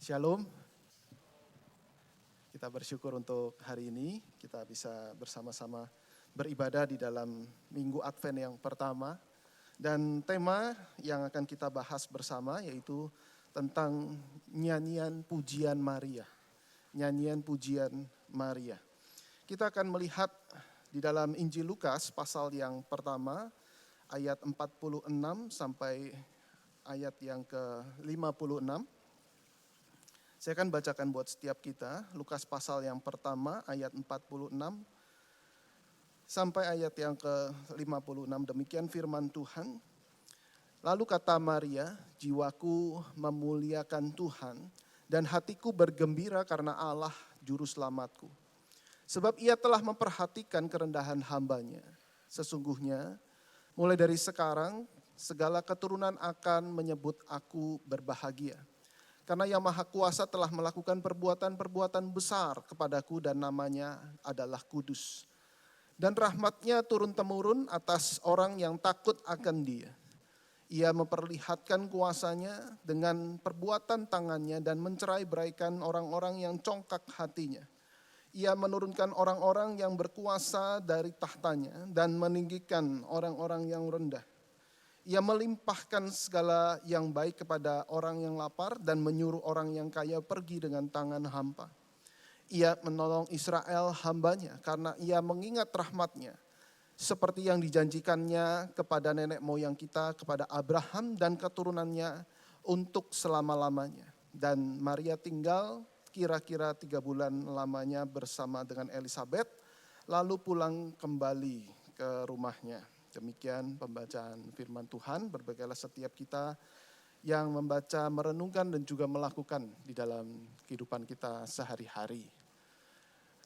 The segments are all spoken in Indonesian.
Shalom, kita bersyukur untuk hari ini kita bisa bersama-sama beribadah di dalam Minggu Advent yang pertama. Dan tema yang akan kita bahas bersama yaitu tentang nyanyian pujian Maria. Nyanyian pujian Maria. Kita akan melihat di dalam Injil Lukas pasal yang pertama ayat 46 sampai ayat yang ke-56. Saya akan bacakan buat setiap kita, Lukas pasal yang pertama ayat 46 sampai ayat yang ke-56. Demikian firman Tuhan. Lalu kata Maria, jiwaku memuliakan Tuhan dan hatiku bergembira karena Allah juru selamatku. Sebab ia telah memperhatikan kerendahan hambanya. Sesungguhnya mulai dari sekarang segala keturunan akan menyebut aku berbahagia. Karena Yang Maha Kuasa telah melakukan perbuatan-perbuatan besar kepadaku dan namanya adalah kudus. Dan rahmatnya turun-temurun atas orang yang takut akan Dia. Ia memperlihatkan kuasanya dengan perbuatan tangannya dan mencerai-beraikan orang-orang yang congkak hatinya. Ia menurunkan orang-orang yang berkuasa dari tahtanya dan meninggikan orang-orang yang rendah. Ia melimpahkan segala yang baik kepada orang yang lapar dan menyuruh orang yang kaya pergi dengan tangan hampa. Ia menolong Israel hambanya karena ia mengingat rahmatnya. Seperti yang dijanjikannya kepada nenek moyang kita, kepada Abraham dan keturunannya untuk selama-lamanya. Dan Maria tinggal kira-kira 3 bulan lamanya bersama dengan Elisabet, lalu pulang kembali ke rumahnya. Demikian pembacaan firman Tuhan, berbahagialah setiap kita yang membaca, merenungkan dan juga melakukan di dalam kehidupan kita sehari-hari.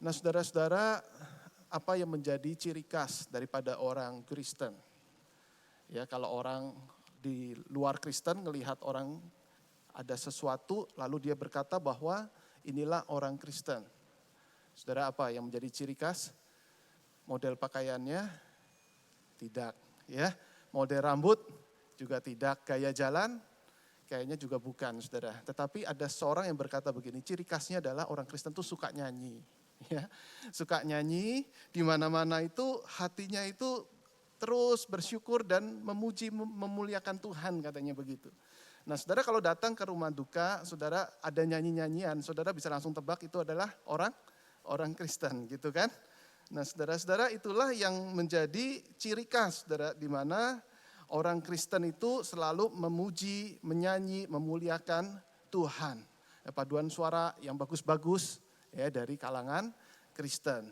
Nah saudara-saudara, apa yang menjadi ciri khas daripada orang Kristen? Ya, kalau orang di luar Kristen melihat orang ada sesuatu lalu dia berkata bahwa inilah orang Kristen. Saudara, apa yang menjadi ciri khas? Model pakaiannya? Tidak, ya. Model rambut juga tidak, gaya jalan kayaknya juga bukan, saudara. Tetapi ada seorang yang berkata begini, ciri khasnya adalah orang Kristen itu suka nyanyi, ya. Suka nyanyi, di mana-mana itu hatinya itu terus bersyukur dan memuji, memuliakan Tuhan, katanya begitu. Nah, saudara kalau datang ke rumah duka, saudara ada nyanyi-nyanyian, saudara bisa langsung tebak itu adalah orang Kristen, gitu kan? Nah, saudara-saudara, itulah yang menjadi ciri khas, saudara, di mana orang Kristen itu selalu memuji, menyanyi, memuliakan Tuhan. Ya, paduan suara yang bagus-bagus ya dari kalangan Kristen,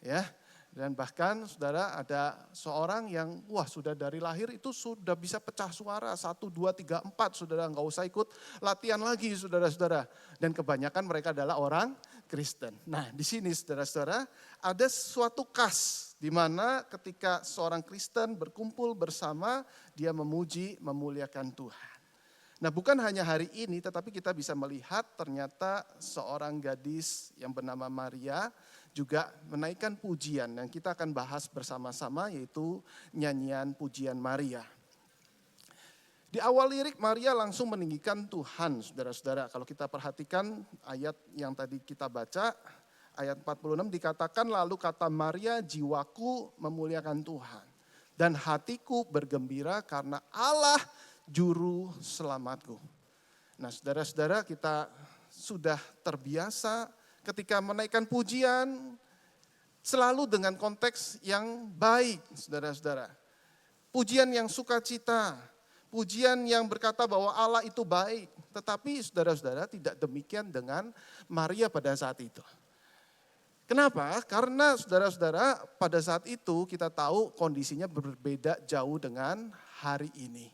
ya. Dan bahkan saudara ada seorang yang sudah dari lahir itu sudah bisa pecah suara 1, 2, 3, 4, saudara nggak usah ikut latihan lagi saudara-saudara. Dan kebanyakan mereka adalah orang Kristen. Nah di sini saudara-saudara ada suatu khas di mana ketika seorang Kristen berkumpul bersama dia memuji, memuliakan Tuhan. Nah bukan hanya hari ini tetapi kita bisa melihat ternyata seorang gadis yang bernama Maria juga menaikkan pujian yang kita akan bahas bersama-sama yaitu nyanyian pujian Maria. Di awal lirik Maria langsung meninggikan Tuhan, saudara-saudara. Kalau kita perhatikan ayat yang tadi kita baca, ayat 46 dikatakan lalu kata Maria jiwaku memuliakan Tuhan. Dan hatiku bergembira karena Allah juru selamatku. Nah saudara-saudara kita sudah terbiasa ketika menaikkan pujian selalu dengan konteks yang baik, saudara-saudara. Pujian yang sukacita, pujian yang berkata bahwa Allah itu baik. Tetapi saudara-saudara tidak demikian dengan Maria pada saat itu. Kenapa? Karena saudara-saudara pada saat itu kita tahu kondisinya berbeda jauh dengan hari ini.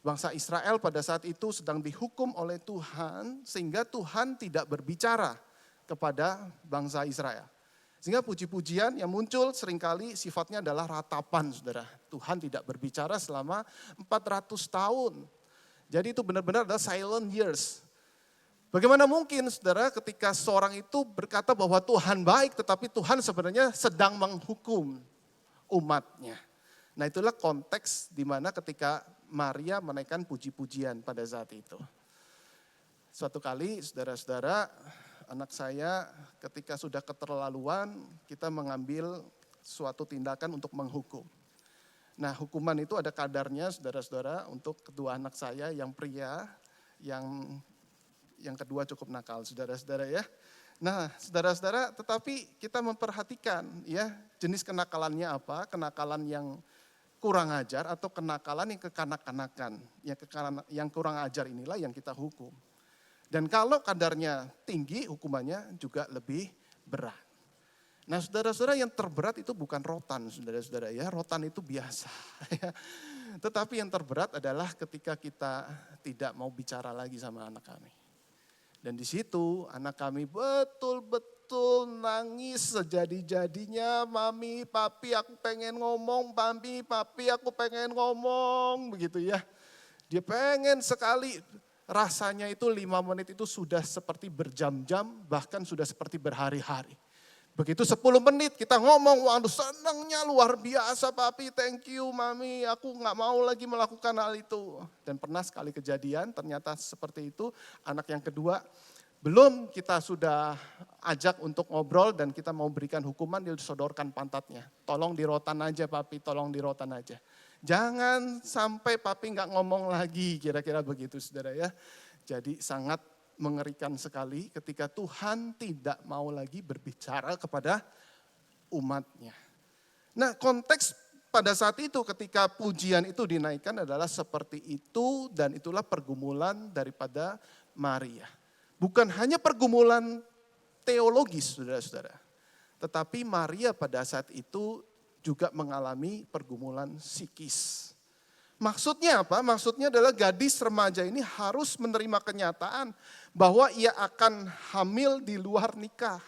Bangsa Israel pada saat itu sedang dihukum oleh Tuhan sehingga Tuhan tidak berbicara kepada bangsa Israel. Sehingga puji-pujian yang muncul seringkali sifatnya adalah ratapan, saudara. Tuhan tidak berbicara selama 400 tahun. Jadi itu benar-benar adalah silent years. Bagaimana mungkin, saudara, ketika seorang itu berkata bahwa Tuhan baik, tetapi Tuhan sebenarnya sedang menghukum umatnya. Nah itulah konteks di mana ketika Maria menaikkan puji-pujian pada saat itu. Suatu kali saudara-saudara, anak saya ketika sudah keterlaluan, kita mengambil suatu tindakan untuk menghukum. Nah, hukuman itu ada kadarnya saudara-saudara untuk kedua anak saya yang pria, yang kedua cukup nakal saudara-saudara ya. Nah, saudara-saudara, tetapi kita memperhatikan ya jenis kenakalannya apa, kenakalan yang kurang ajar atau kenakalan yang kekanak-kanakan. Yang kurang ajar inilah yang kita hukum. Dan kalau kadarnya tinggi, hukumannya juga lebih berat. Nah, saudara-saudara, yang terberat itu bukan rotan, saudara-saudara ya. Rotan itu biasa. Ya. Tetapi yang terberat adalah ketika kita tidak mau bicara lagi sama anak kami. Dan di situ anak kami betul-betul nangis sejadi-jadinya, "Mami, papi aku pengen ngomong, mami, papi aku pengen ngomong," begitu ya. Dia pengen sekali, rasanya itu 5 menit itu sudah seperti berjam-jam, bahkan sudah seperti berhari-hari. Begitu 10 menit kita ngomong, waduh senangnya luar biasa papi, thank you mami, aku gak mau lagi melakukan hal itu. Dan pernah sekali kejadian ternyata seperti itu, anak yang kedua belum kita sudah ajak untuk ngobrol dan kita mau berikan hukuman, dia disodorkan pantatnya. Tolong dirotan aja papi, tolong dirotan aja. Jangan sampai papi gak ngomong lagi, kira-kira begitu saudara ya. Jadi sangat mengerikan sekali ketika Tuhan tidak mau lagi berbicara kepada umatnya. Nah, konteks pada saat itu ketika pujian itu dinaikkan adalah seperti itu, dan itulah pergumulan daripada Maria. Bukan hanya pergumulan teologis saudara-saudara, tetapi Maria pada saat itu juga mengalami pergumulan psikis. Maksudnya apa? Maksudnya adalah gadis remaja ini harus menerima kenyataan bahwa ia akan hamil di luar nikah.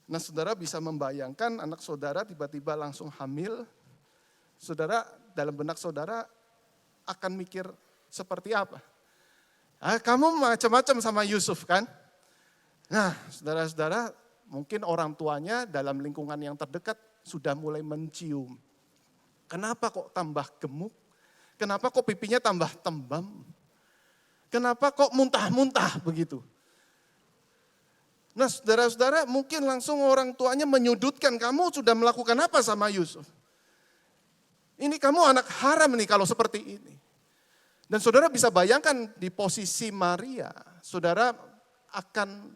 Nah, saudara bisa membayangkan anak saudara tiba-tiba langsung hamil. Saudara, dalam benak saudara akan mikir seperti apa? Kamu macam-macam sama Yusuf kan? Nah, saudara-saudara, mungkin orang tuanya dalam lingkungan yang terdekat sudah mulai mencium. Kenapa kok tambah gemuk? Kenapa kok pipinya tambah tembam? Kenapa kok muntah-muntah begitu? Nah, saudara-saudara, mungkin langsung orang tuanya menyudutkan, kamu sudah melakukan apa sama Yusuf? Ini kamu anak haram nih kalau seperti ini. Dan saudara bisa bayangkan di posisi Maria, saudara akan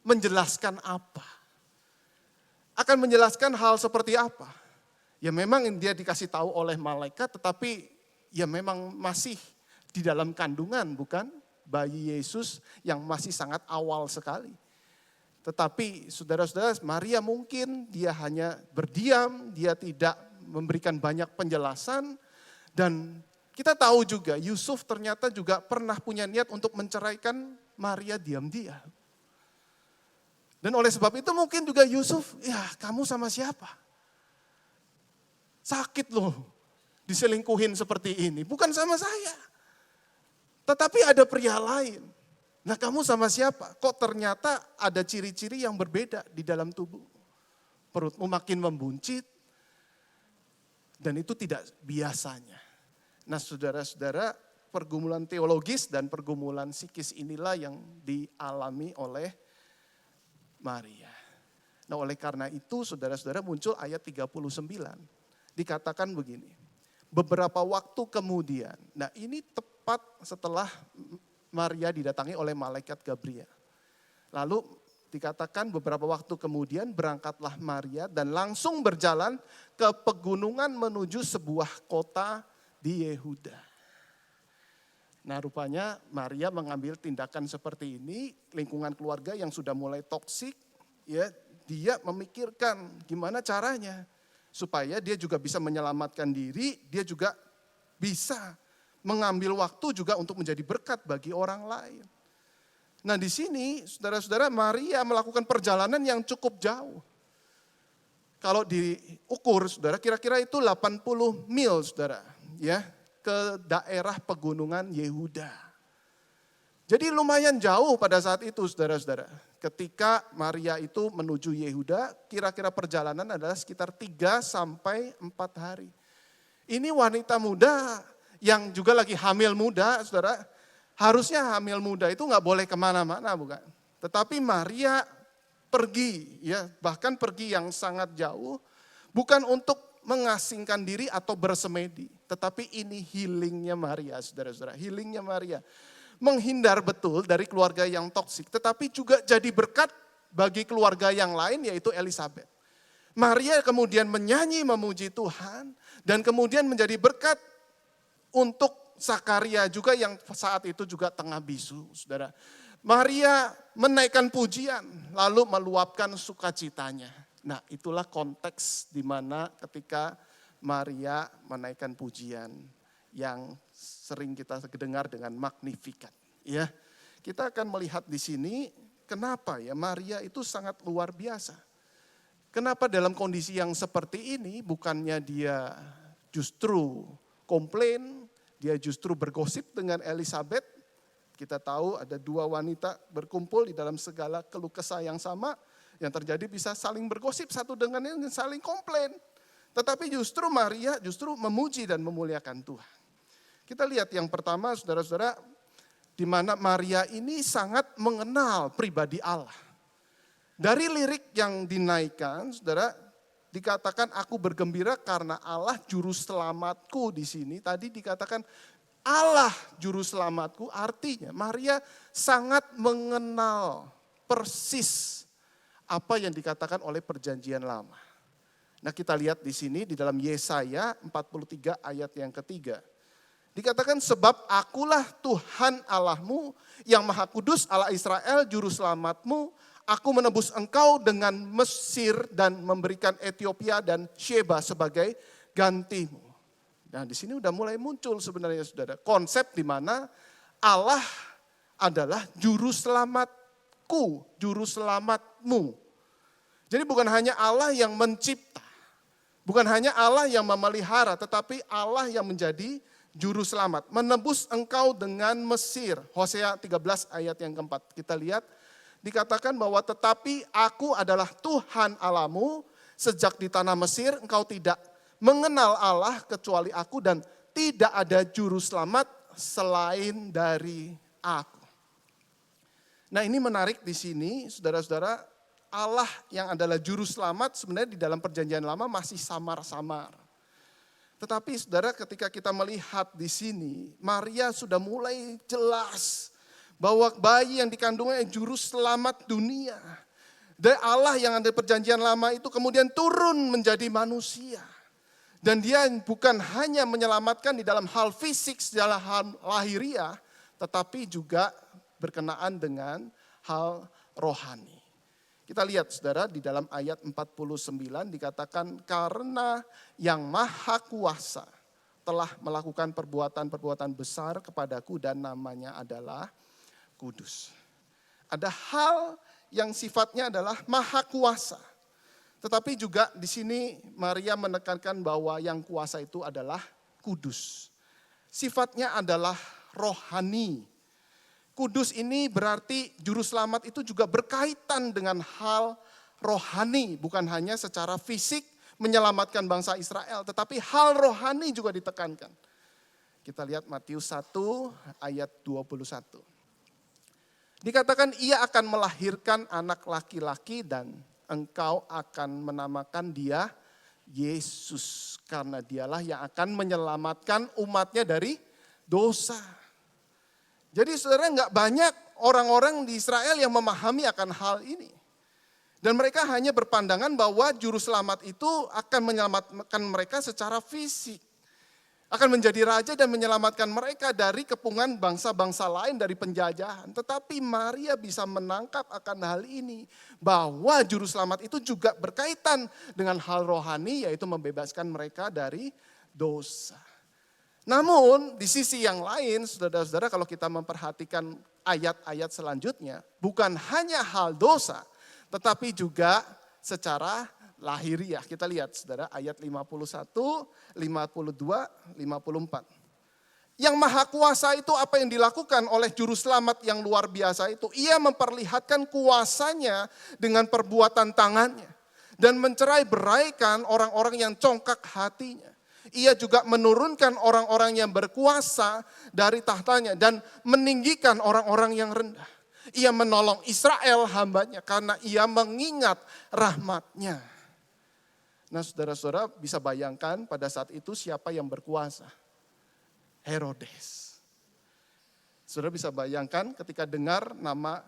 menjelaskan apa? Akan menjelaskan hal seperti apa? Ya memang dia dikasih tahu oleh malaikat, tetapi ya memang masih di dalam kandungan, bukan? Bayi Yesus yang masih sangat awal sekali. Tetapi saudara-saudara, Maria mungkin dia hanya berdiam, dia tidak memberikan banyak penjelasan. Dan kita tahu juga Yusuf ternyata juga pernah punya niat untuk menceraikan Maria diam-diam. Dan oleh sebab itu mungkin juga Yusuf, ya kamu sama siapa? Sakit loh diselingkuhin seperti ini, bukan sama saya. Tetapi ada pria lain. Nah, kamu sama siapa? Kok ternyata ada ciri-ciri yang berbeda di dalam tubuh. Perutmu makin membuncit. Dan itu tidak biasanya. Nah, saudara-saudara, pergumulan teologis dan pergumulan psikis inilah yang dialami oleh Maria. Nah, oleh karena itu saudara-saudara muncul ayat 39. Dikatakan begini, beberapa waktu kemudian, nah ini tepat setelah Maria didatangi oleh malaikat Gabriel. Lalu dikatakan beberapa waktu kemudian berangkatlah Maria dan langsung berjalan ke pegunungan menuju sebuah kota di Yehuda. Nah, rupanya Maria mengambil tindakan seperti ini, lingkungan keluarga yang sudah mulai toksik, ya dia memikirkan gimana caranya supaya dia juga bisa menyelamatkan diri, dia juga bisa mengambil waktu juga untuk menjadi berkat bagi orang lain. Nah, di sini saudara-saudara, Maria melakukan perjalanan yang cukup jauh. Kalau diukur saudara, kira-kira itu 80 mil saudara, ya, ke daerah pegunungan Yehuda. Jadi lumayan jauh pada saat itu saudara-saudara. Ketika Maria itu menuju Yehuda, kira-kira perjalanan adalah sekitar 3 sampai 4 hari. Ini wanita muda yang juga lagi hamil muda, saudara. Harusnya hamil muda itu nggak boleh kemana-mana, bukan? Tetapi Maria pergi, ya bahkan pergi yang sangat jauh, bukan untuk mengasingkan diri atau bersemedi. Tetapi ini healingnya Maria, saudara-saudara. Healingnya Maria. Menghindar betul dari keluarga yang toksik, tetapi juga jadi berkat bagi keluarga yang lain, yaitu Elizabeth. Maria kemudian menyanyi memuji Tuhan, dan kemudian menjadi berkat untuk Zakaria juga yang saat itu juga tengah bisu, saudara. Maria menaikkan pujian, lalu meluapkan sukacitanya. Nah, itulah konteks di mana ketika Maria menaikkan pujian yang sering kita dengar dengan Magnificat. Ya, kita akan melihat di sini kenapa ya Maria itu sangat luar biasa. Kenapa dalam kondisi yang seperti ini bukannya dia justru komplain, dia justru bergosip dengan Elizabeth. Kita tahu ada dua wanita berkumpul di dalam segala keluh kesah yang sama. Yang terjadi bisa saling bergosip satu dengan yang saling komplain. Tetapi justru Maria justru memuji dan memuliakan Tuhan. Kita lihat yang pertama saudara-saudara, di mana Maria ini sangat mengenal pribadi Allah. Dari lirik yang dinaikkan, saudara, dikatakan aku bergembira karena Allah juru selamatku di sini. Tadi dikatakan Allah juru selamatku, artinya Maria sangat mengenal persis apa yang dikatakan oleh perjanjian lama. Nah kita lihat di sini di dalam Yesaya 43 ayat yang ketiga. Dikatakan sebab akulah Tuhan Allahmu yang maha kudus Allah Israel juru selamatmu. Aku menebus engkau dengan Mesir dan memberikan Ethiopia dan Sheba sebagai gantimu. Nah di sini udah mulai muncul sebenarnya saudara. Konsep di mana Allah adalah juru selamatku, juru selamatmu. Jadi bukan hanya Allah yang mencipta, bukan hanya Allah yang memelihara, tetapi Allah yang menjadi juru selamat. Menebus engkau dengan Mesir. Hosea 13 ayat yang keempat. Kita lihat dikatakan bahwa tetapi aku adalah Tuhan Allahmu, sejak di tanah Mesir engkau tidak mengenal Allah kecuali aku dan tidak ada juru selamat selain dari aku. Nah ini menarik di sini saudara-saudara, Allah yang adalah juru selamat sebenarnya di dalam perjanjian lama masih samar-samar. Tetapi saudara ketika kita melihat di sini, Maria sudah mulai jelas bahwa bayi yang dikandungnya juru selamat dunia. Dan Allah yang ada di perjanjian lama itu kemudian turun menjadi manusia. Dan dia bukan hanya menyelamatkan di dalam hal fisik, dalam hal lahiriah, tetapi juga berkenaan dengan hal rohani. Kita lihat saudara di dalam ayat 49 dikatakan karena yang maha kuasa telah melakukan perbuatan-perbuatan besar kepadaku dan namanya adalah kudus. Ada hal yang sifatnya adalah maha kuasa. Tetapi juga di sini Maria menekankan bahwa yang kuasa itu adalah kudus. Sifatnya adalah rohani. Kudus ini berarti juru selamat itu juga berkaitan dengan hal rohani. Bukan hanya secara fisik menyelamatkan bangsa Israel. Tetapi hal rohani juga ditekankan. Kita lihat Matius 1 ayat 21. Dikatakan ia akan melahirkan anak laki-laki dan engkau akan menamakan dia Yesus. Karena dialah yang akan menyelamatkan umatnya dari dosa. Jadi saudara nggak banyak orang-orang di Israel yang memahami akan hal ini. Dan mereka hanya berpandangan bahwa juru selamat itu akan menyelamatkan mereka secara fisik. Akan menjadi raja dan menyelamatkan mereka dari kepungan bangsa-bangsa lain dari penjajahan. Tetapi Maria bisa menangkap akan hal ini. Bahwa juru selamat itu juga berkaitan dengan hal rohani yaitu membebaskan mereka dari dosa. Namun di sisi yang lain saudara-saudara kalau kita memperhatikan ayat-ayat selanjutnya. Bukan hanya hal dosa tetapi juga secara lahiriah. Kita lihat saudara ayat 51, 52, 54. Yang maha kuasa itu apa yang dilakukan oleh juru selamat yang luar biasa itu. Ia memperlihatkan kuasanya dengan perbuatan tangannya. Dan mencerai beraikan orang-orang yang congkak hatinya. Ia juga menurunkan orang-orang yang berkuasa dari tahtanya dan meninggikan orang-orang yang rendah. Ia menolong Israel hambanya karena ia mengingat rahmatnya. Nah saudara-saudara bisa bayangkan pada saat itu siapa yang berkuasa? Herodes. Saudara bisa bayangkan ketika dengar nama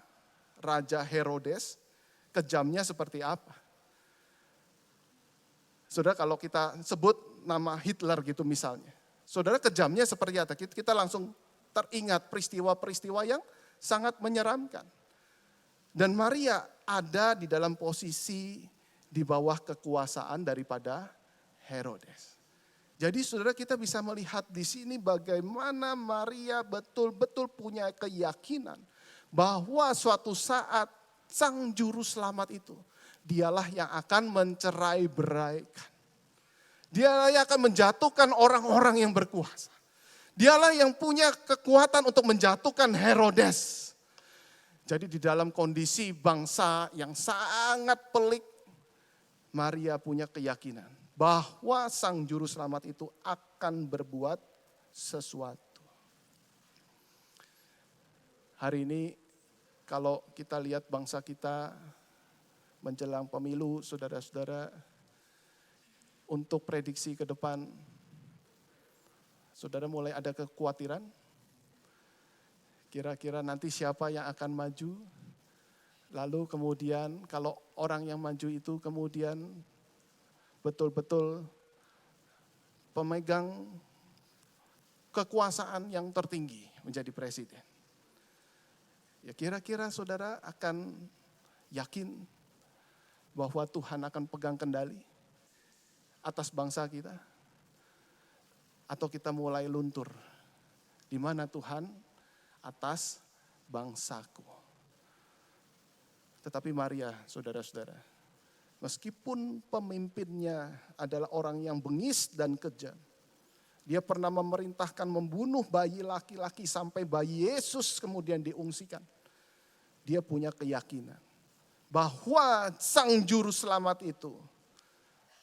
Raja Herodes, kejamnya seperti apa? Saudara kalau kita sebut nama Hitler gitu misalnya. Saudara kejamnya seperti apa? Kita langsung teringat peristiwa-peristiwa yang sangat menyeramkan. Dan Maria ada di dalam posisi di bawah kekuasaan daripada Herodes. Jadi saudara kita bisa melihat di sini bagaimana Maria betul-betul punya keyakinan bahwa suatu saat Sang Juru Selamat itu dialah yang akan mencerai-beraikan. Dialah yang akan menjatuhkan orang-orang yang berkuasa. Dialah yang punya kekuatan untuk menjatuhkan Herodes. Jadi di dalam kondisi bangsa yang sangat pelik, Maria punya keyakinan bahwa Sang Juru Selamat itu akan berbuat sesuatu. Hari ini kalau kita lihat bangsa kita menjelang pemilu, saudara-saudara, untuk prediksi ke depan, saudara mulai ada kekhawatiran, kira-kira nanti siapa yang akan maju, lalu kemudian kalau orang yang maju itu kemudian betul-betul pemegang kekuasaan yang tertinggi menjadi presiden. Ya kira-kira saudara akan yakin bahwa Tuhan akan pegang kendali atas bangsa kita? Atau kita mulai luntur? Di mana Tuhan atas bangsaku? Tetapi Maria, saudara-saudara, meskipun pemimpinnya adalah orang yang bengis dan kejam, dia pernah memerintahkan membunuh bayi laki-laki sampai bayi Yesus kemudian diungsikan. Dia punya keyakinan bahwa Sang Juru Selamat itu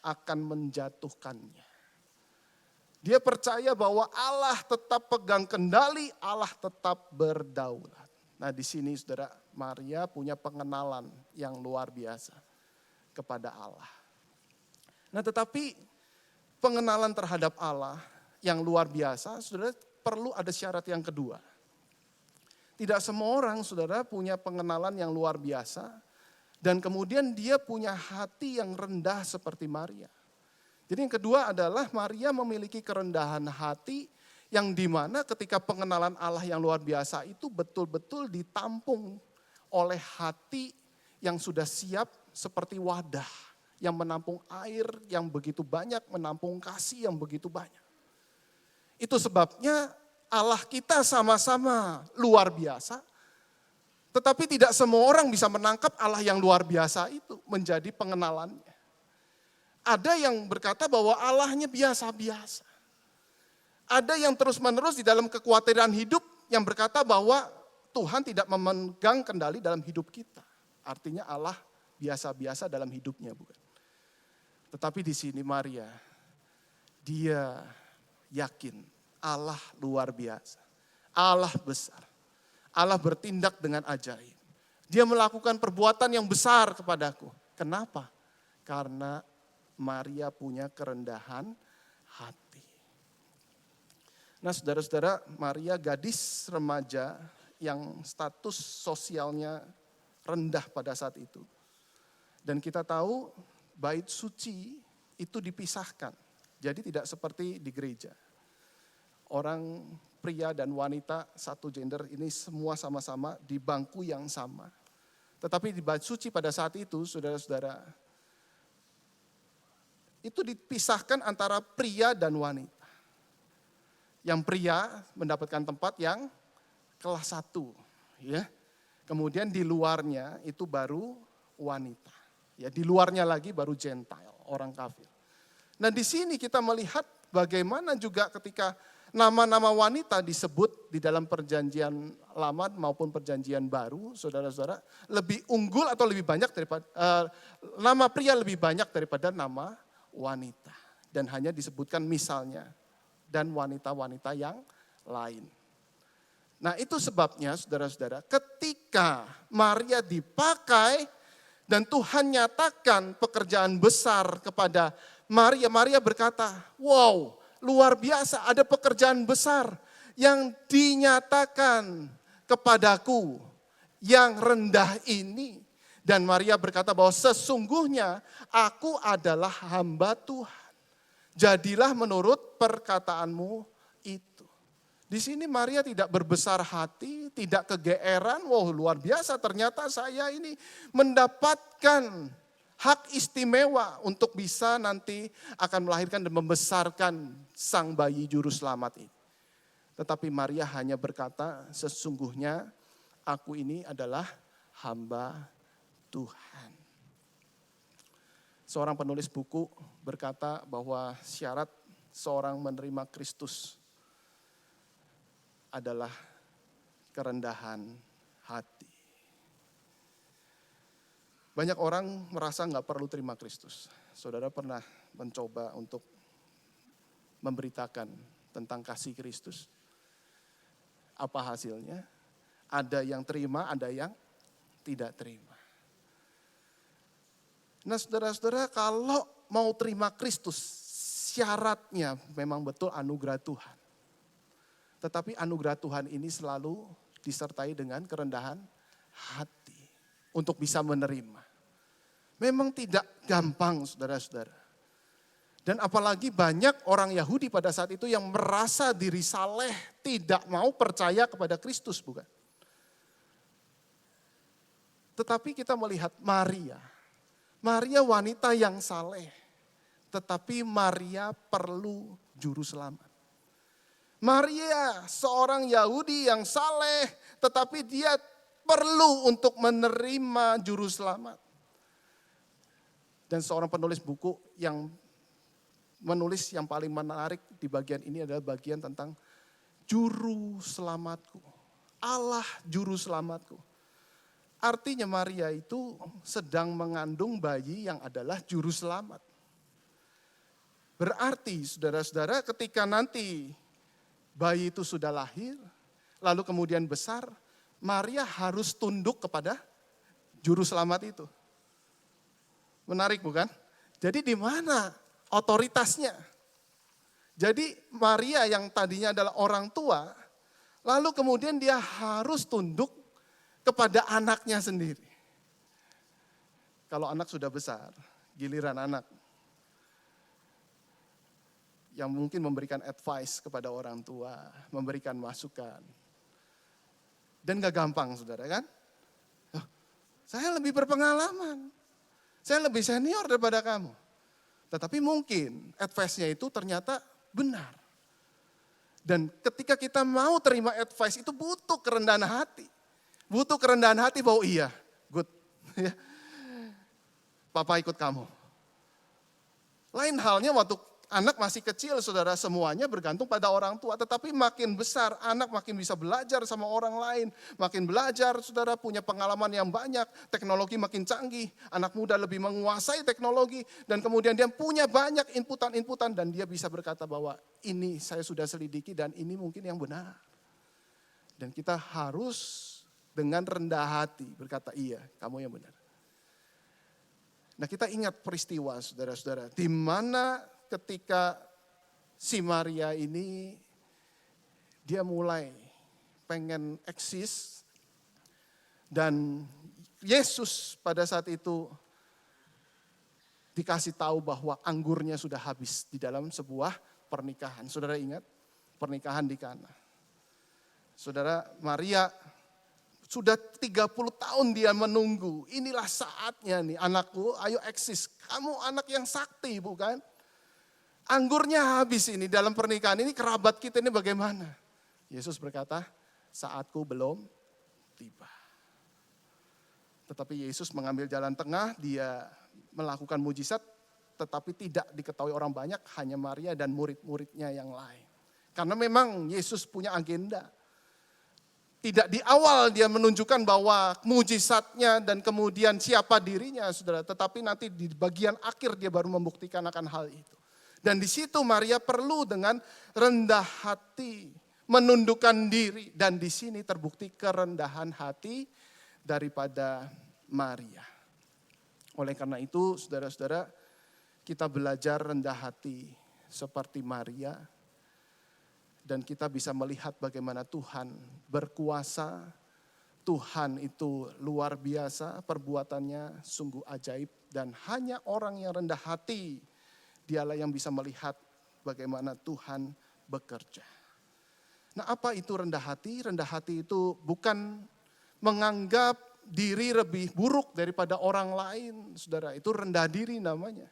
akan menjatuhkannya. Dia percaya bahwa Allah tetap pegang kendali, Allah tetap berdaulat. Nah di sini saudara, Maria punya pengenalan yang luar biasa kepada Allah. Nah tetapi pengenalan terhadap Allah yang luar biasa, saudara perlu ada syarat yang kedua. Tidak semua orang saudara punya pengenalan yang luar biasa. Dan kemudian dia punya hati yang rendah seperti Maria. Jadi yang kedua adalah Maria memiliki kerendahan hati yang dimana ketika pengenalan Allah yang luar biasa itu betul-betul ditampung oleh hati yang sudah siap seperti wadah yang menampung air yang begitu banyak, menampung kasih yang begitu banyak. Itu sebabnya Allah kita sama-sama luar biasa. Tetapi tidak semua orang bisa menangkap Allah yang luar biasa itu menjadi pengenalannya. Ada yang berkata bahwa Allahnya biasa-biasa. Ada yang terus-menerus di dalam kekhawatiran hidup yang berkata bahwa Tuhan tidak memegang kendali dalam hidup kita. Artinya Allah biasa-biasa dalam hidupnya, bukan? Tetapi di sini Maria, dia yakin Allah luar biasa. Allah besar. Allah bertindak dengan ajaib. Dia melakukan perbuatan yang besar kepadaku. Kenapa? Karena Maria punya kerendahan hati. Nah saudara-saudara, Maria gadis remaja yang status sosialnya rendah pada saat itu. Dan kita tahu bait suci itu dipisahkan. Jadi tidak seperti di gereja. Orang pria dan wanita satu gender ini semua sama-sama di bangku yang sama. Tetapi di bait suci pada saat itu, saudara-saudara, itu dipisahkan antara pria dan wanita. Yang pria mendapatkan tempat yang kelas 1. Ya. Kemudian di luarnya itu baru wanita. Ya, di luarnya lagi baru Gentile, orang kafir. Nah di sini kita melihat bagaimana juga ketika nama-nama wanita disebut di dalam perjanjian lama maupun perjanjian baru, saudara-saudara, lebih unggul atau lebih banyak daripada nama pria lebih banyak daripada nama wanita. dan hanya disebutkan misalnya dan wanita-wanita yang lain. Nah itu sebabnya saudara-saudara, ketika Maria dipakai dan Tuhan nyatakan pekerjaan besar kepada Maria, Maria berkata, wow luar biasa ada pekerjaan besar yang dinyatakan kepadaku yang rendah ini. Dan Maria berkata bahwa sesungguhnya aku adalah hamba Tuhan. Jadilah menurut perkataanmu itu. Di sini Maria tidak berbesar hati, tidak kegeeran. Wow luar biasa ternyata saya ini mendapatkan hak istimewa untuk bisa nanti akan melahirkan dan membesarkan sang bayi juru selamat ini. Tetapi Maria hanya berkata sesungguhnya aku ini adalah hamba Tuhan. Seorang penulis buku berkata bahwa syarat seorang menerima Kristus adalah kerendahan hati. Banyak orang merasa nggak perlu terima Kristus. Saudara pernah mencoba untuk memberitakan tentang kasih Kristus? Apa hasilnya? Ada yang terima, ada yang tidak terima. Nah saudara-saudara kalau mau terima Kristus, syaratnya memang betul anugerah Tuhan. Tetapi anugerah Tuhan ini selalu disertai dengan kerendahan hati untuk bisa menerima. Memang tidak gampang saudara-saudara. Dan apalagi banyak orang Yahudi pada saat itu yang merasa diri saleh, tidak mau percaya kepada Kristus, bukan? Tetapi kita melihat Maria. Maria wanita yang saleh. Tetapi Maria perlu juru selamat. Maria seorang Yahudi yang saleh, tetapi dia perlu untuk menerima juru selamat. Dan seorang penulis buku yang menulis yang paling menarik di bagian ini adalah bagian tentang juru selamatku. Allah juru selamatku. Artinya Maria itu sedang mengandung bayi yang adalah juru selamat. Berarti saudara-saudara ketika nanti bayi itu sudah lahir, lalu kemudian besar, Maria harus tunduk kepada juru selamat itu. Menarik bukan? Jadi di mana otoritasnya? Jadi Maria yang tadinya adalah orang tua, lalu kemudian dia harus tunduk kepada anaknya sendiri. Kalau anak sudah besar, giliran anak yang mungkin memberikan advice kepada orang tua, memberikan masukan. Dan gak gampang saudara kan? Saya lebih berpengalaman, saya lebih senior daripada kamu. Tetapi mungkin advice-nya itu ternyata benar. Dan ketika kita mau terima advice itu butuh kerendahan hati. Butuh kerendahan hati bahwa iya, good. Papa ikut kamu. Lain halnya waktu anak masih kecil saudara, semuanya bergantung pada orang tua. Tetapi makin besar anak makin bisa belajar sama orang lain. Makin belajar saudara punya pengalaman yang banyak. Teknologi makin canggih. Anak muda lebih menguasai teknologi. Dan kemudian dia punya banyak inputan-inputan. Dan dia bisa berkata bahwa ini saya sudah selidiki dan ini mungkin yang benar. Dan kita harus dengan rendah hati berkata iya kamu yang benar. Nah kita ingat peristiwa saudara-saudara. Di mana ketika si Maria ini dia mulai pengen eksis dan Yesus pada saat itu dikasih tahu bahwa anggurnya sudah habis di dalam sebuah pernikahan. Saudara ingat pernikahan di Kana. Saudara Maria sudah 30 tahun dia menunggu. Inilah saatnya nih anakku ayo eksis. Kamu anak yang sakti bukan? Anggurnya habis ini dalam pernikahan ini kerabat kita ini bagaimana? Yesus berkata, saatku belum tiba. Tetapi Yesus mengambil jalan tengah, dia melakukan mujizat, tetapi tidak diketahui orang banyak, hanya Maria dan murid-muridnya yang lain. Karena memang Yesus punya agenda. Tidak di awal dia menunjukkan bahwa mujizatnya dan kemudian siapa dirinya, saudara. Tetapi nanti di bagian akhir dia baru membuktikan akan hal itu. Dan di situ Maria perlu dengan rendah hati, menundukkan diri. Dan di sini terbukti kerendahan hati daripada Maria. Oleh karena itu, saudara-saudara, kita belajar rendah hati seperti Maria. Dan kita bisa melihat bagaimana Tuhan berkuasa. Tuhan itu luar biasa, perbuatannya sungguh ajaib. Dan hanya orang yang rendah hati, dialah yang bisa melihat bagaimana Tuhan bekerja. Nah, apa itu rendah hati? Rendah hati itu bukan menganggap diri lebih buruk daripada orang lain, saudara. Itu rendah diri namanya.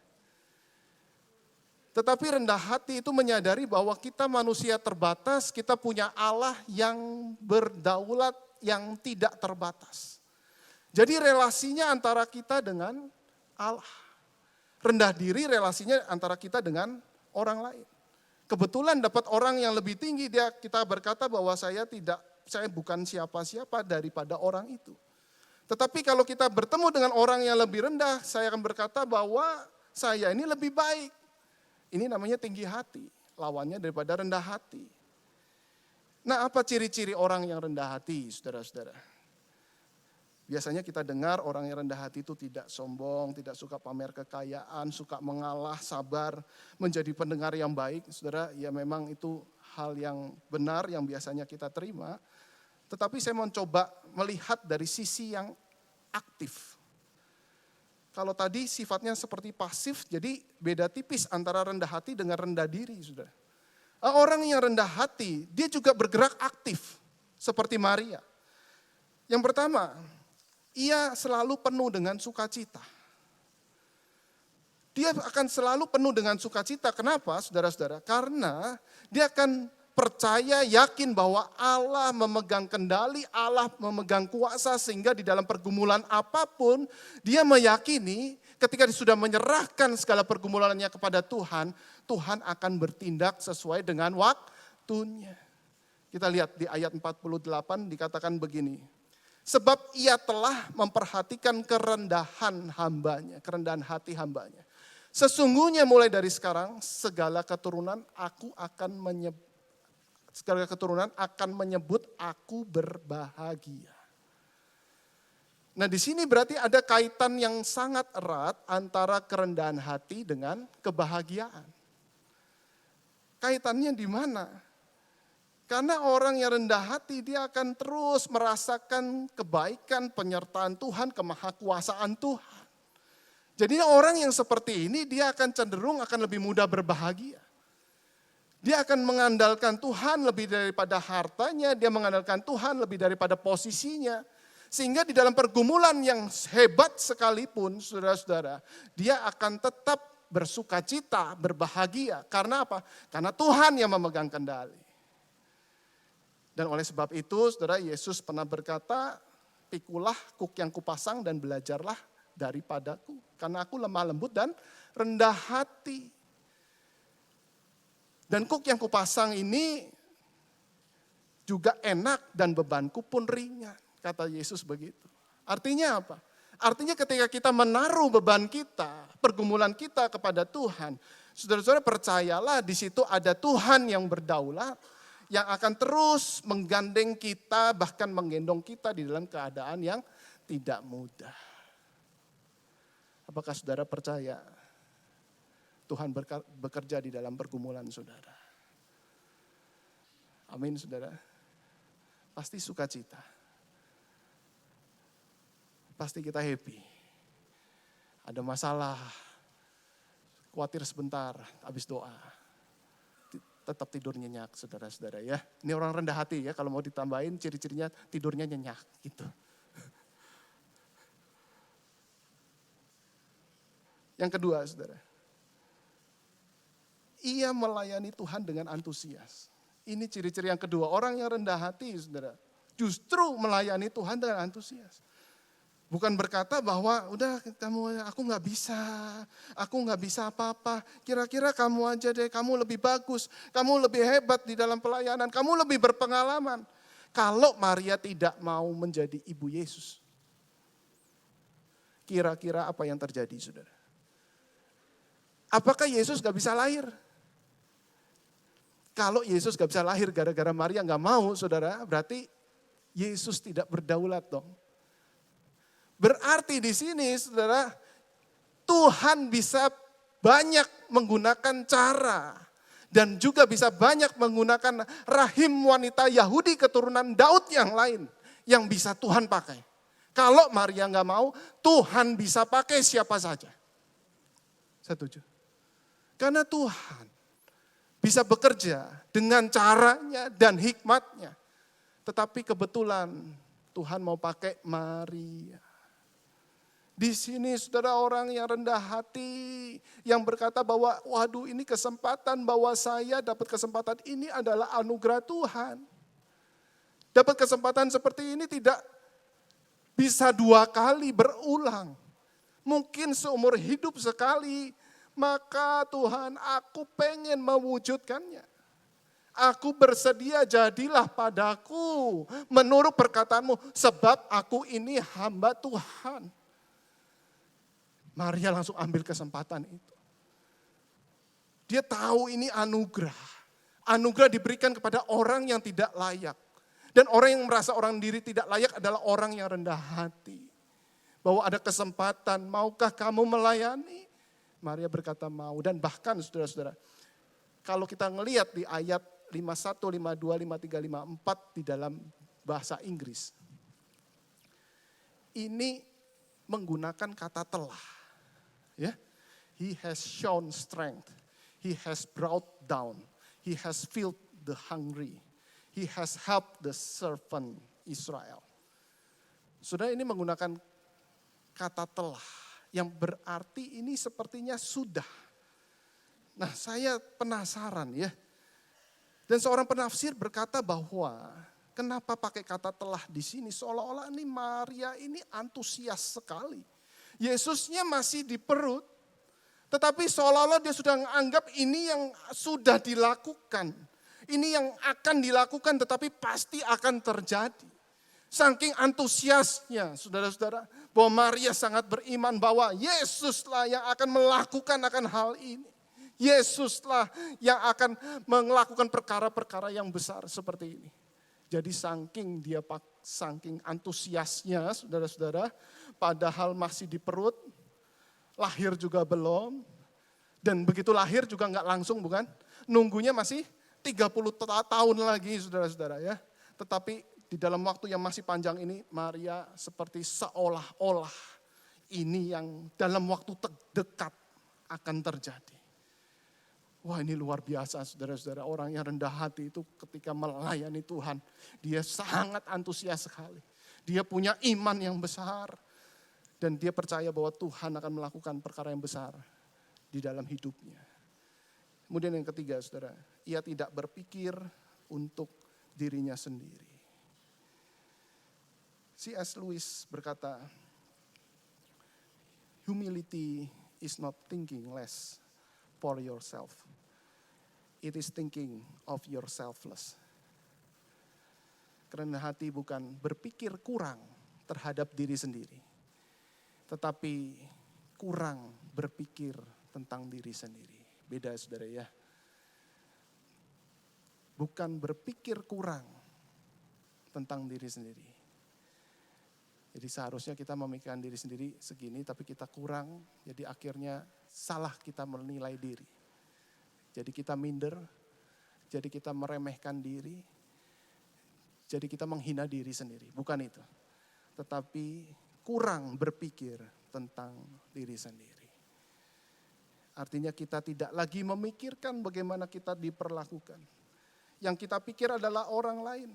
Tetapi rendah hati itu menyadari bahwa kita manusia terbatas, kita punya Allah yang berdaulat, yang tidak terbatas. Jadi relasinya antara kita dengan Allah. Rendah diri relasinya antara kita dengan orang lain. Kebetulan dapat orang yang lebih tinggi, kita berkata bahwa saya bukan siapa-siapa daripada orang itu. Tetapi kalau kita bertemu dengan orang yang lebih rendah, saya akan berkata bahwa saya ini lebih baik. Ini namanya tinggi hati, lawannya daripada rendah hati. Nah, apa ciri-ciri orang yang rendah hati, saudara-saudara? Biasanya kita dengar orang yang rendah hati itu tidak sombong, tidak suka pamer kekayaan, suka mengalah, sabar, menjadi pendengar yang baik. Saudara, ya memang itu hal yang benar yang biasanya kita terima. Tetapi saya mau coba melihat dari sisi yang aktif. Kalau tadi sifatnya seperti pasif, jadi beda tipis antara rendah hati dengan rendah diri, saudara. Orang yang rendah hati, dia juga bergerak aktif, seperti Maria. Yang pertama, ia selalu penuh dengan sukacita. Dia akan selalu penuh dengan sukacita. Kenapa, saudara-saudara? Karena dia akan percaya, yakin bahwa Allah memegang kendali, Allah memegang kuasa, sehingga di dalam pergumulan apapun, dia meyakini ketika dia sudah menyerahkan segala pergumulannya kepada Tuhan, Tuhan akan bertindak sesuai dengan waktunya. Kita lihat di ayat 48 dikatakan begini. Sebab ia telah memperhatikan kerendahan hambanya, kerendahan hati hambanya. Sesungguhnya mulai dari sekarang segala keturunan akan menyebut aku berbahagia. Nah, di sini berarti ada kaitan yang sangat erat antara kerendahan hati dengan kebahagiaan. Kaitannya di mana? Karena orang yang rendah hati dia akan terus merasakan kebaikan, penyertaan Tuhan, kemahakuasaan Tuhan. Jadi orang yang seperti ini dia akan cenderung akan lebih mudah berbahagia. Dia akan mengandalkan Tuhan lebih daripada hartanya, dia mengandalkan Tuhan lebih daripada posisinya. Sehingga di dalam pergumulan yang hebat sekalipun, saudara-saudara, dia akan tetap bersukacita, berbahagia. Karena apa? Karena Tuhan yang memegang kendali. Dan oleh sebab itu, saudara, Yesus pernah berkata, pikulah kuk yang kupasang dan belajarlah daripadaku. Karena aku lemah lembut dan rendah hati. Dan kuk yang kupasang ini juga enak dan bebanku pun ringan. Kata Yesus begitu. Artinya apa? Artinya ketika kita menaruh beban kita, pergumulan kita kepada Tuhan, saudara-saudara percayalah di situ ada Tuhan yang berdaulat, yang akan terus menggandeng kita, bahkan menggendong kita di dalam keadaan yang tidak mudah. Apakah saudara percaya Tuhan bekerja di dalam pergumulan saudara? Amin, saudara. Pasti sukacita. Pasti kita happy. Ada masalah, khawatir sebentar, habis doa. Tetap tidur nyenyak, saudara-saudara ya. Ini orang rendah hati ya, kalau mau ditambahin ciri-cirinya tidurnya nyenyak gitu. Yang kedua, saudara. Ia melayani Tuhan dengan antusias. Ini ciri-ciri yang kedua, orang yang rendah hati, saudara. Justru melayani Tuhan dengan antusias. Bukan berkata bahwa udah aku nggak bisa apa-apa. Kira-kira kamu aja deh, kamu lebih bagus, kamu lebih hebat di dalam pelayanan, kamu lebih berpengalaman. Kalau Maria tidak mau menjadi ibu Yesus, kira-kira apa yang terjadi, saudara? Apakah Yesus gak bisa lahir? Kalau Yesus gak bisa lahir gara-gara Maria gak mau, saudara, berarti Yesus tidak berdaulat dong. Berarti di sini, saudara, Tuhan bisa banyak menggunakan cara dan juga bisa banyak menggunakan rahim wanita Yahudi keturunan Daud yang lain yang bisa Tuhan pakai. Kalau Maria nggak mau, Tuhan bisa pakai siapa saja. Setuju? Karena Tuhan bisa bekerja dengan caranya dan hikmatnya. Tetapi kebetulan Tuhan mau pakai Maria. Di sini saudara orang yang rendah hati, yang berkata bahwa waduh ini kesempatan bahwa saya dapat kesempatan ini adalah anugerah Tuhan. Dapat kesempatan seperti ini tidak bisa 2 kali berulang. Mungkin seumur hidup sekali, maka Tuhan aku pengen mewujudkannya. Aku bersedia jadilah padaku menurut perkataanmu sebab aku ini hamba Tuhan. Maria langsung ambil kesempatan itu. Dia tahu ini anugerah. Anugerah diberikan kepada orang yang tidak layak. Dan orang yang merasa orang diri tidak layak adalah orang yang rendah hati. Bahwa ada kesempatan, maukah kamu melayani? Maria berkata mau. Dan bahkan saudara-saudara, kalau kita ngelihat di ayat 51, 52, 53, 54 di dalam bahasa Inggris. Ini menggunakan kata telah. Ya, he has shown strength, he has brought down, he has filled the hungry, he has helped the servant Israel. Saudara, ini menggunakan kata telah yang berarti ini sepertinya sudah. Nah, saya penasaran ya. Dan seorang penafsir berkata bahwa kenapa pakai kata telah di sini seolah-olah ini Maria ini antusias sekali. Yesusnya masih di perut, tetapi seolah-olah dia sudah menganggap ini yang sudah dilakukan. Ini yang akan dilakukan tetapi pasti akan terjadi. Saking antusiasnya saudara-saudara, bahwa Maria sangat beriman bahwa Yesuslah yang akan melakukan akan hal ini. Yesuslah yang akan melakukan perkara-perkara yang besar seperti ini. Jadi saking antusiasnya saudara-saudara, padahal masih di perut, lahir juga belum, dan begitu lahir juga enggak langsung bukan, nunggunya masih 30 tahun lagi saudara-saudara ya. Tetapi di dalam waktu yang masih panjang ini, Maria seperti seolah-olah ini yang dalam waktu terdekat akan terjadi. Wah, ini luar biasa saudara-saudara, orang yang rendah hati itu ketika melayani Tuhan, dia sangat antusias sekali. Dia punya iman yang besar dan dia percaya bahwa Tuhan akan melakukan perkara yang besar di dalam hidupnya. Kemudian yang ketiga saudara, ia tidak berpikir untuk dirinya sendiri. C.S. Lewis berkata, humility is not thinking less for yourself. It is thinking of yourselfless. Kerendahan hati bukan berpikir kurang terhadap diri sendiri, tetapi kurang berpikir tentang diri sendiri. Beda saudara ya. Bukan berpikir kurang tentang diri sendiri. Jadi seharusnya kita memikirkan diri sendiri segini, tapi kita kurang, jadi akhirnya salah kita menilai diri. Jadi kita minder, jadi kita meremehkan diri, jadi kita menghina diri sendiri. Bukan itu, tetapi kurang berpikir tentang diri sendiri. Artinya kita tidak lagi memikirkan bagaimana kita diperlakukan. Yang kita pikir adalah orang lain,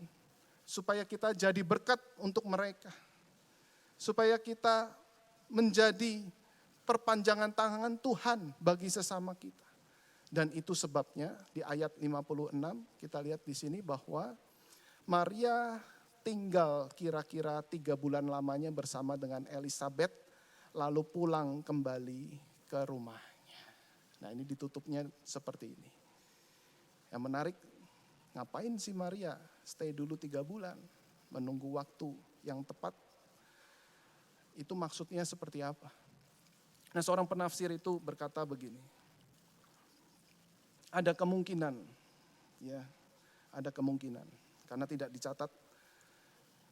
supaya kita jadi berkat untuk mereka. Supaya kita menjadi perpanjangan tangan Tuhan bagi sesama kita. Dan itu sebabnya di ayat 56 kita lihat di sini bahwa Maria tinggal kira-kira 3 bulan lamanya bersama dengan Elisabeth, lalu pulang kembali ke rumahnya. Nah, ini ditutupnya seperti ini. Yang menarik, ngapain sih Maria stay dulu 3 bulan, menunggu waktu yang tepat? Itu maksudnya seperti apa? Nah, seorang penafsir itu berkata begini, Ada kemungkinan, ya, ada kemungkinan. Karena tidak dicatat,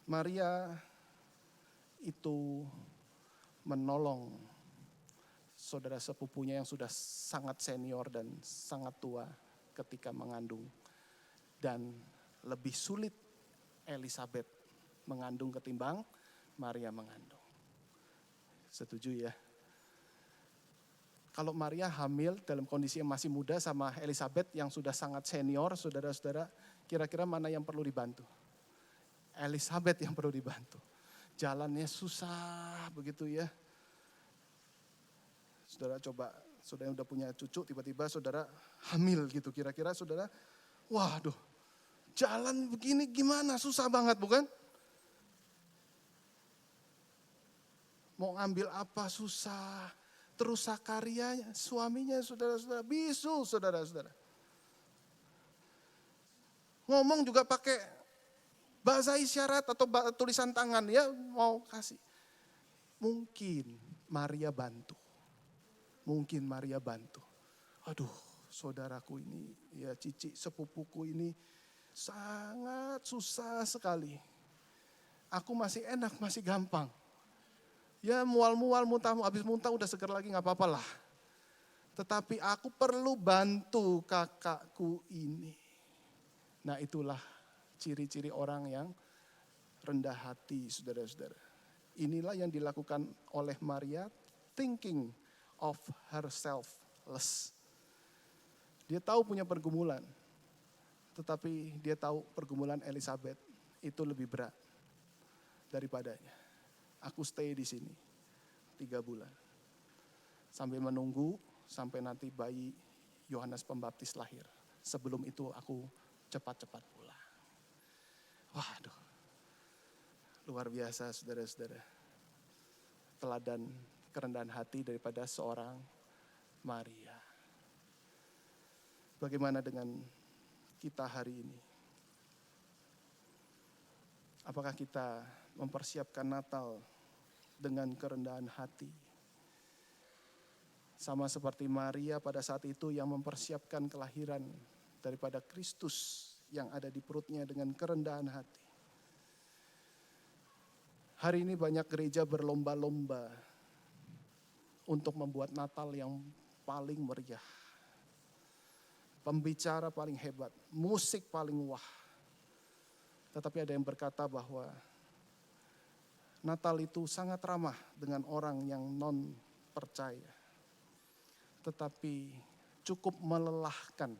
Maria itu menolong saudara sepupunya yang sudah sangat senior dan sangat tua ketika mengandung. Dan lebih sulit Elizabeth mengandung ketimbang Maria mengandung. Setuju ya? Kalau Maria hamil dalam kondisi yang masih muda sama Elizabeth yang sudah sangat senior, saudara-saudara, kira-kira mana yang perlu dibantu? Elizabeth yang perlu dibantu. Jalannya susah begitu ya. Saudara coba, saudara yang udah punya cucu, tiba-tiba saudara hamil gitu. Kira-kira saudara, waduh, jalan begini gimana, susah banget bukan? Mau ngambil apa susah. Terus Sakaria, suaminya saudara-saudara, bisu saudara-saudara. Ngomong juga pakai bahasa isyarat atau tulisan tangan, ya mau kasih. Mungkin Maria bantu. Mungkin Maria bantu. Aduh, saudaraku ini, ya cici sepupuku ini sangat susah sekali. Aku masih enak, masih gampang. Ya mual-mual, muntah, habis muntah udah seger lagi gak apa-apa lah. Tetapi aku perlu bantu kakakku ini. Nah itulah ciri-ciri orang yang rendah hati, saudara-saudara. Inilah yang dilakukan oleh Maria, thinking of herself less. Dia tahu punya pergumulan, tetapi dia tahu pergumulan Elizabeth itu lebih berat daripadanya. Aku stay di sini 3 bulan. Sampai menunggu, sampai nanti bayi Yohanes Pembaptis lahir. Sebelum itu aku cepat-cepat pulang. Waduh, luar biasa saudara-saudara. Teladan kerendahan hati daripada seorang Maria. Bagaimana dengan kita hari ini? Apakah kita mempersiapkan Natal dengan kerendahan hati? Sama seperti Maria pada saat itu yang mempersiapkan kelahiran daripada Kristus yang ada di perutnya dengan kerendahan hati. Hari ini banyak gereja berlomba-lomba untuk membuat Natal yang paling meriah. Pembicara paling hebat, musik paling wah. Tetapi ada yang berkata bahwa Natal itu sangat ramah dengan orang yang non percaya. Tetapi cukup melelahkan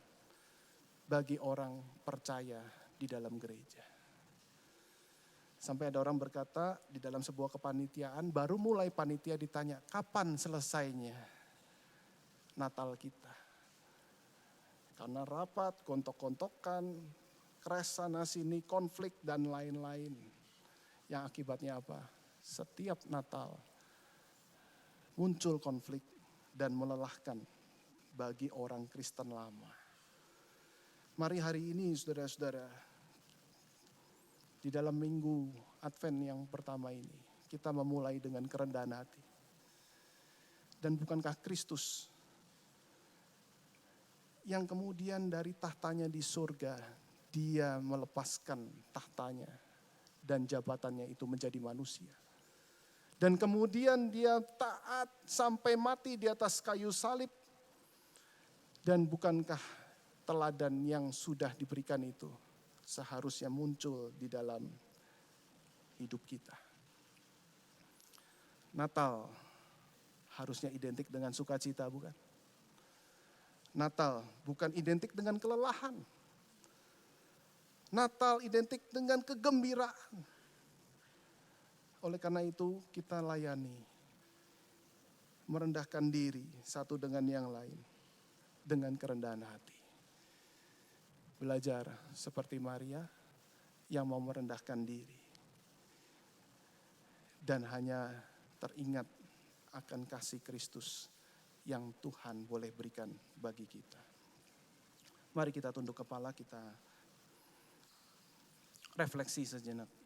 bagi orang percaya di dalam gereja. Sampai ada orang berkata di dalam sebuah kepanitiaan, baru mulai panitia ditanya, kapan selesainya Natal kita? Karena rapat, kontok-kontokan, crash sana sini, konflik dan lain-lain. Yang akibatnya apa? Setiap Natal muncul konflik dan melelahkan bagi orang Kristen lama. Mari hari ini saudara-saudara, di dalam minggu Advent yang pertama ini, kita memulai dengan kerendahan hati. Dan bukankah Kristus yang kemudian dari tahtanya di surga, dia melepaskan tahtanya dan jabatannya itu menjadi manusia. Dan kemudian dia taat sampai mati di atas kayu salib. Dan bukankah teladan yang sudah diberikan itu seharusnya muncul di dalam hidup kita. Natal harusnya identik dengan sukacita, bukan? Natal bukan identik dengan kelelahan. Natal identik dengan kegembiraan. Oleh karena itu kita layani, merendahkan diri satu dengan yang lain dengan kerendahan hati. Belajar seperti Maria yang mau merendahkan diri. Dan hanya teringat akan kasih Kristus yang Tuhan boleh berikan bagi kita. Mari kita tunduk kepala, kita refleksi sejenak.